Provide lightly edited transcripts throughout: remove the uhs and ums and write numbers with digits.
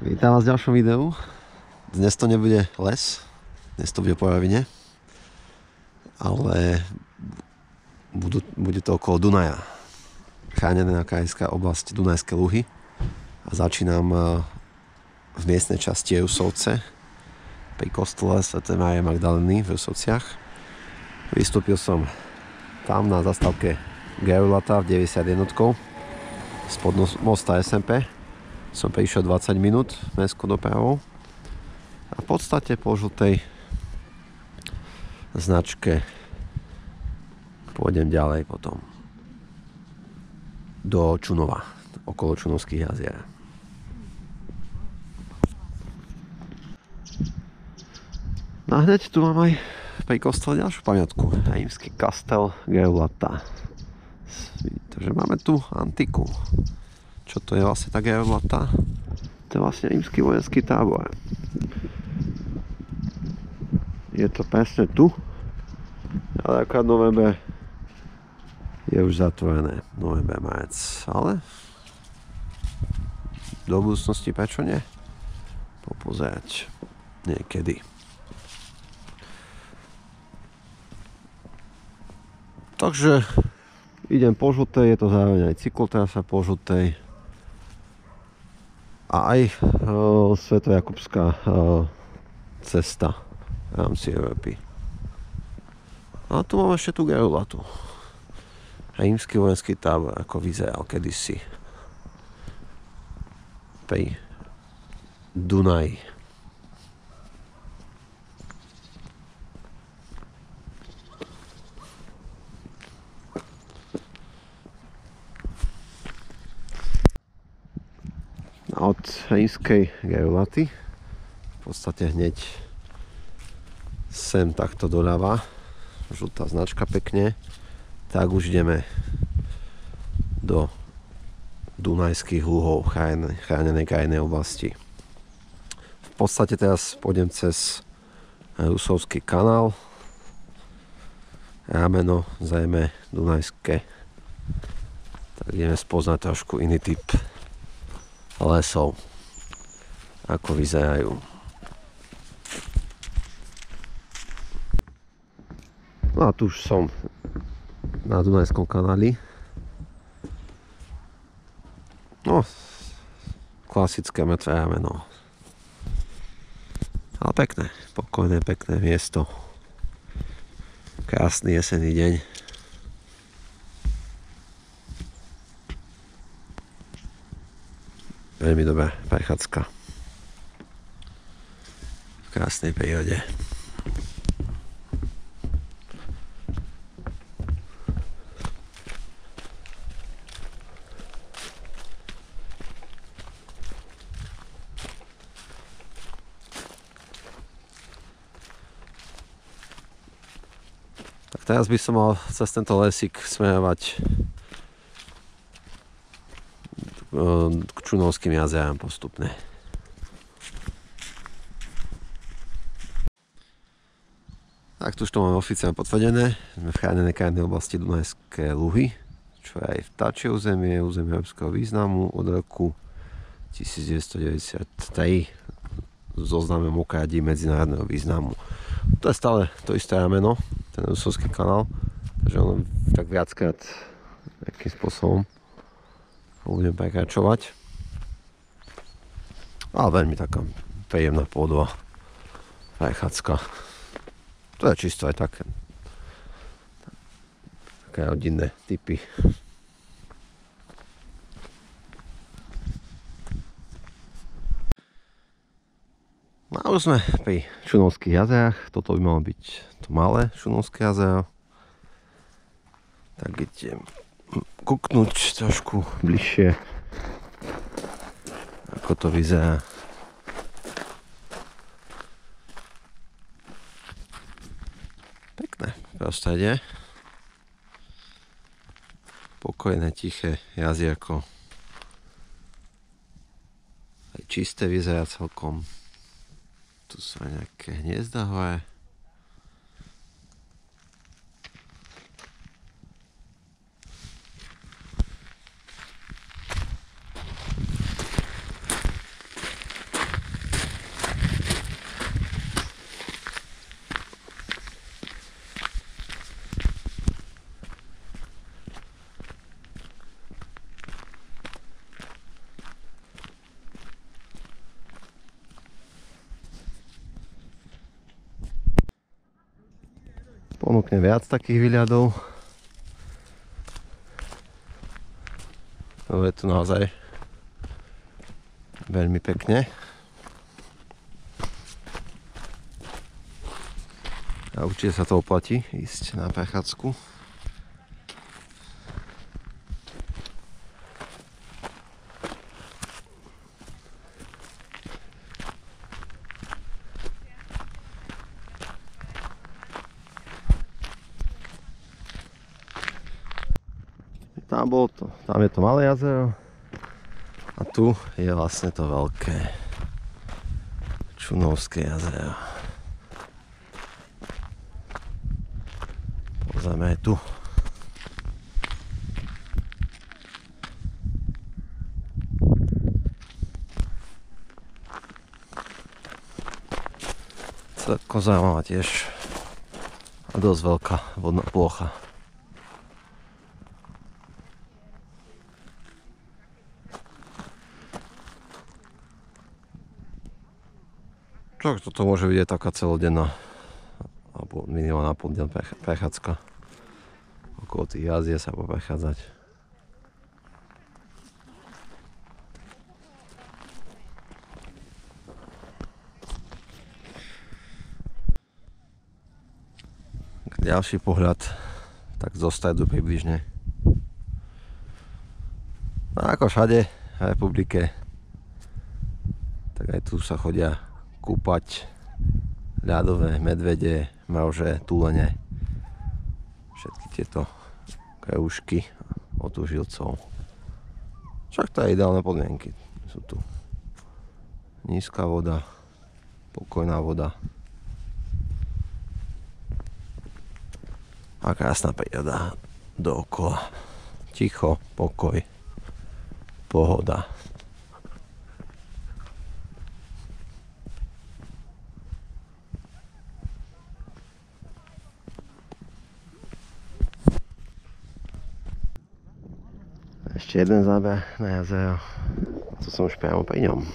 Vítam vás v ďalšom videu. Dnes to nebude les, dnes to bude po rovine, ale bude to okolo Dunaja. Chránená krajinná oblasť Dunajské Luhy a začínam v miestnej časti Rusovce pri kostole svätej Márie Magdalény v Rusovciach. Vystúpil som tam na zastávke Gerulata v 91 spod mosta SMP. Som prišiel 20 minút mestskou dopravou a v podstate po žltej značke pôjdem ďalej potom do Čunova, okolo Čunovských jazier. No a hneď tu mám aj pri kostole ďalšiu pamiatku, rímsky kastel Gerulata. Takže máme tu antiku. Čo to je vlastne tá Gerulata? To je vlastne rímsky vojenský tábor. Je to presne tu, ale akorát november je už zatvorené. November, marec, ale do budúcnosti prečo nie? Popozerať niekedy. Takže idem po žltej, je to zároveň aj cyklotrasa po žltej a aj Svetojakubská cesta v rámci Európy. A tu mám ešte tú Gerulatu. Rímsky vojenský tábor, ako vyzeral kedysi pri Dunaji. Od rímskej Gerulaty v podstate hneď sem takto doľava, žltá značka pekne, tak už ideme do Dunajských Luhov, chránenej krajinnej oblasti. V podstate teraz pôjdem cez Rusovský kanál, rameno zrejme Dunajské, tak ideme spoznať trošku iný typ lesov, ako vyzerajú. No a tu už som na Dunajskom kanáli. No, klasické mŕtve rameno. Ale pekné, pokojné, pekné miesto. Krásny jesenný deň. Veľmi dobrá prechádzka v krásnej prírode. Tak teraz by som mal cez tento lesík smerovať k Čunovským jazerám postupne. Tak tu už to máme oficiálne potvrdené. Sme v chránenej krajinnej oblasti Dunajské Luhy, čo je aj vtáčie územie európskeho významu od roku 1993 zoznamom okradí medzinárodného významu. To je stále to isté rameno, ten Rusovský kanál, takže ono tak viackrát nejakým spôsobom budem prekračovať. Ale veľmi taká príjemná pôdova prechádzka. To je čisto aj také rodinné typy. No a už sme pri Čunovských jazerách. Toto by malo byť to malé Čunovské jazero. Tak idem kúknuť trošku bližšie, ako to vyzerá. Pekné prostredie. Pokojné, tiché jazierko. Aj čisté vyzerá celkom. Tu sú aj nejaké hniezda hore. ponúkne viac takých výľadov. No je tu naozaj veľmi pekne. A určite sa to oplatí ísť na prechádzku. Tam je to malé jazero a tu je vlastne to veľké Čunovské jazero. Pozrieme aj tu. Celko zaujímavá tiež a dosť veľká vodná plocha. Toto môže byť aj taká celodenná alebo minimálna poldeň prechádzka. Okolo tých jazier sa poprechádzať. Ďalší pohľad tak zo stredu približne. A ako všade v republike, tak aj tu sa chodia kúpať ľadové medvede, mravže, túlene. Všetky tieto kreušky od užilcov. Však to je ideálne podmienky. Sú tu nízka voda, pokojná voda a krásna príroda dookola. Ticho, pokoj, pohoda. Ešte jeden záber na jazero. To som už priamo pri ňom.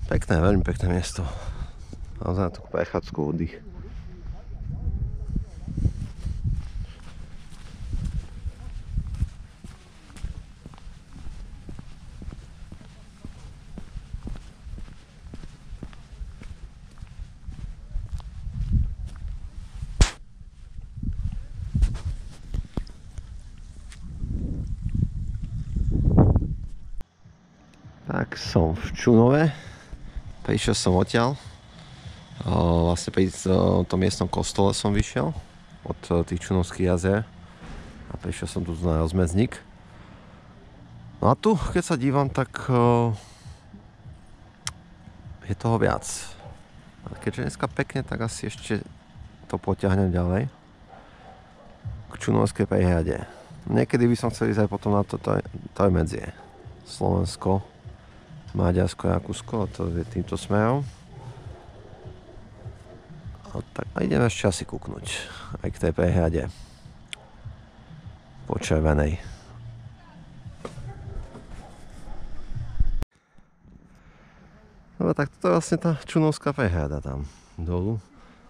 Pekné, veľmi pekné miesto. Naozaj na takú prechádzku oddych. Tak som v Čunove, prišiel som odtiaľ, vlastne pri tom miestnom kostole som vyšiel od tých Čunovských jazier a prišiel som tu na rozmedzník. No a tu, keď sa dívam, tak je toho viac. A keďže dneska pekne, tak asi ešte to potiahnem ďalej k Čunovskej priehrade. Niekedy by som chcel ísť aj potom na to medzie. Slovensko, Maďarsko, Rakúsko, to je týmto smerom. Tak ideme ešte asi kúknuť aj k tej prehrade po červenej. No tak toto je vlastne tá Čunovská prehrada tam dolu,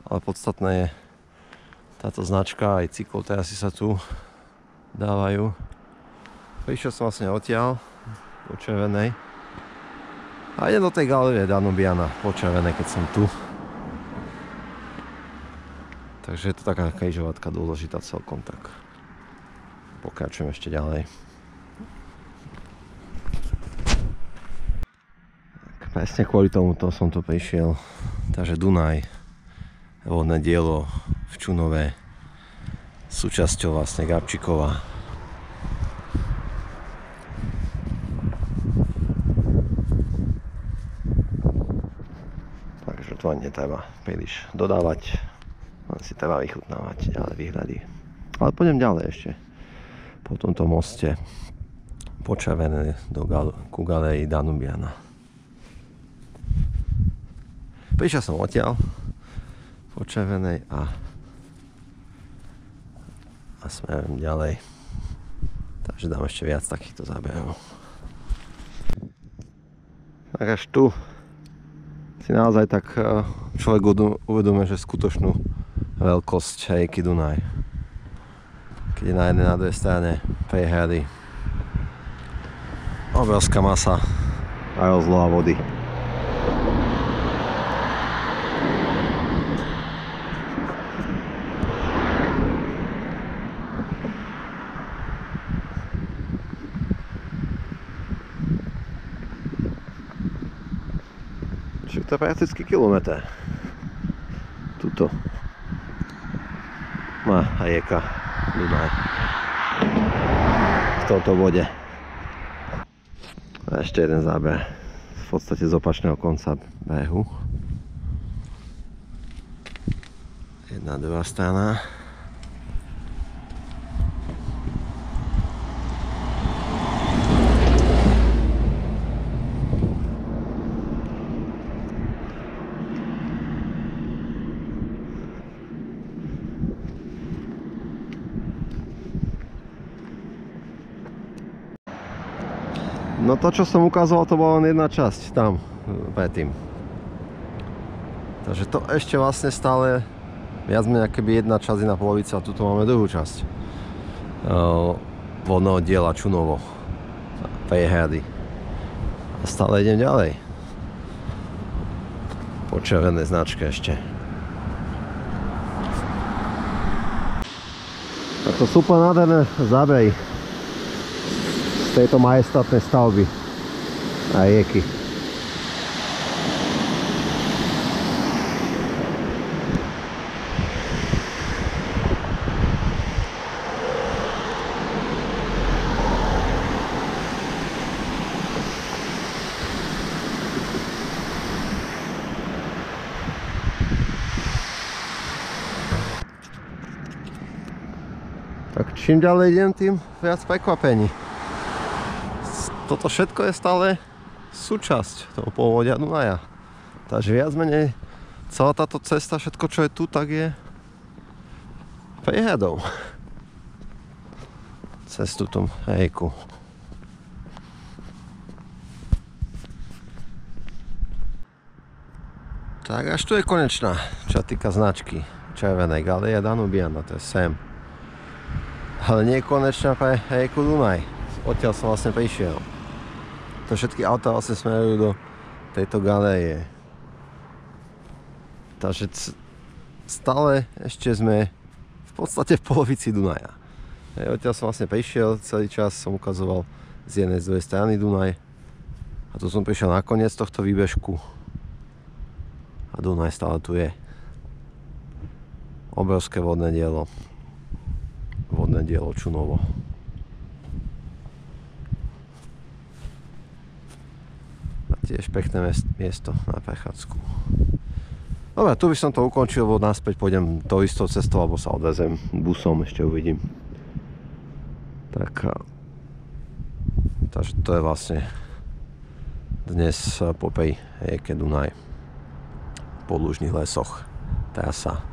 ale podstatné je táto značka, aj cyklotrasy sa tu dávajú. Prišiel som vlastne odtiaľ po červenej. A idem do tej galérie Danubiana po červenej, keď som tu. Takže je to taká križovatka dôležitá celkom, tak pokračujem ešte ďalej. Tak, presne kvôli tomuto som tu prišiel. Takže Dunaj, vodné dielo v Čunove, súčasťou vlastne Gabčíkova. To ani netreba príliš dodávať, len si treba vychutnávať ďalej výhľady. Ale pôjdem ďalej ešte po tomto moste po červenej ku galérii Danubiana. Prišiel som odtiaľ po Červenej a smerujem ďalej. Takže dám ešte viac takýchto záberov. Tak až tu si naozaj tak človek uvedomuje, že skutočnú veľkosť rieky Dunaj. Keď je na jednej na druhej strane priehrady, obrovská masa a rozloha vody. Čiže to je prakticky kilometr. Tuto má rieka Dunaj v tomto bode. A ešte jeden záber v podstate z opačného konca behu. Jedna druhá strana. No to, čo som ukazoval, to bola len jedna časť tam predtým. Takže to ešte vlastne stále viac menej keby jedna časť na polovici a tuto máme druhú časť vodného diela Čunovo, priehrady. A stále idem ďalej. Po červenej značke ešte. A to sú úplne nádherné zábery tejto majestátnej stavby a rieky. Tak čím ďalej idem, tým viac prekvapení. Toto všetko je stále súčasť toho povodia Dunaja. Takže viac menej celá táto cesta, všetko čo je tu, tak je priehradou cez túto rieku. Tak až tu je konečná, čo týka značky červenej Galeria Danubiana, to je sem. Ale nie je konečná pre rieku Dunaj. Odtiaľ som vlastne prišiel. To všetky autá vlastne smerujú do tejto galérie. Takže stále ešte sme v podstate v polovici Dunaja. Odtiaľ som vlastne prišiel, celý čas som ukazoval z jednej z druhej strany Dunaj. A tu som prišiel na koniec tohto výbežku. A Dunaj stále tu je. Obrovské vodné dielo. Vodné dielo Čunovo. Tiež pekné miesto na prechádzku. Dobre, tu by som to ukončil, bo naspäť pôjdem tou istou cestou, alebo sa odvezem busom, ešte uvidím. Tak, takže to je vlastne dnes popri rieke Dunaj, v podlužných lesoch, trasa